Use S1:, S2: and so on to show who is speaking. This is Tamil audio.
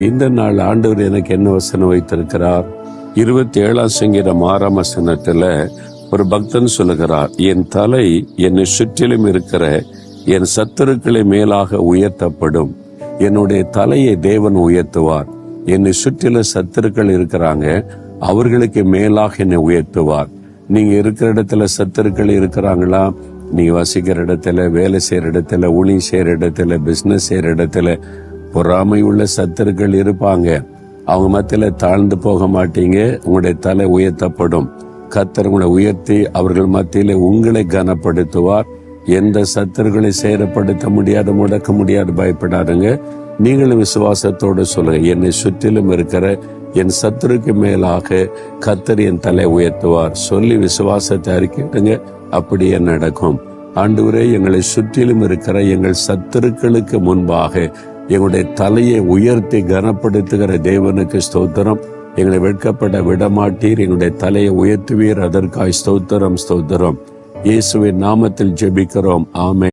S1: இந்த நாள் ஆண்டவர் எனக்கு என்ன வசனம் வைத்திருக்கிறார்? 27ஆம் சங்கீதம் 6ஆம் வசனத்துல ஒரு பக்தன் சொல்லுகிறார், என் தலை என்னை சுற்றிலும் இருக்கிற என் சத்துருக்களை மேலாக உயர்த்தப்படும். என்னுடைய தலையை தேவன் உயர்த்துவார். என்னை சுற்றில சத்துருக்கள் இருக்கிறாங்க, அவர்களுக்கு மேலாக என்னை உயர்த்துவார். நீங்க இருக்கிற இடத்துல சத்துருக்கள் இருக்கிறாங்களா? நீங்க வசிக்கிற இடத்துல, வேலை செய்யற இடத்துல, ஊழியம் செய்யற இடத்துல, பிசினஸ் செய்யற இடத்துல பொறாமை உள்ள சத்துருக்கள் இருப்பாங்க. அவங்க மத்தியில தாழ்ந்து போக மாட்டீங்க. உங்களுடைய தலை உயர்த்தப்படும். கர்த்தர் உங்களை உயர்த்தி அவர்கள் மத்தியில உங்களை கனப்படுத்துவார். எந்த சத்துருக்களை சேரப்படுத்த முடியாது, முடக்க முடியாது. பயப்படாதுங்க. நீங்களும் விசுவாசத்தோடு சொல்லுங்க, என்னை சுற்றிலும் இருக்கிற என் சத்துருக்கு மேலாக கர்த்தர் என் தலை உயர்த்துவார். சொல்லி விசுவாசத்தை அறிக்கையிடுங்க. அப்படியே நடக்கும். ஆண்டவரே, எங்களை சுற்றிலும் இருக்கிற எங்கள் சத்துருக்களுக்கு முன்பாக எங்களுடைய தலையை உயர்த்தி கனப்படுத்துகிற தேவனுக்கு ஸ்தோத்திரம். எங்களை வெட்கப்பட விடமாட்டீர். எங்களுடைய தலையை உயர்த்துவீர். அதற்காய் ஸ்தோத்திரம், ஸ்தோத்திரம். இயேசுவின் நாமத்தில் ஜெபிக்கிறோம். ஆமென்.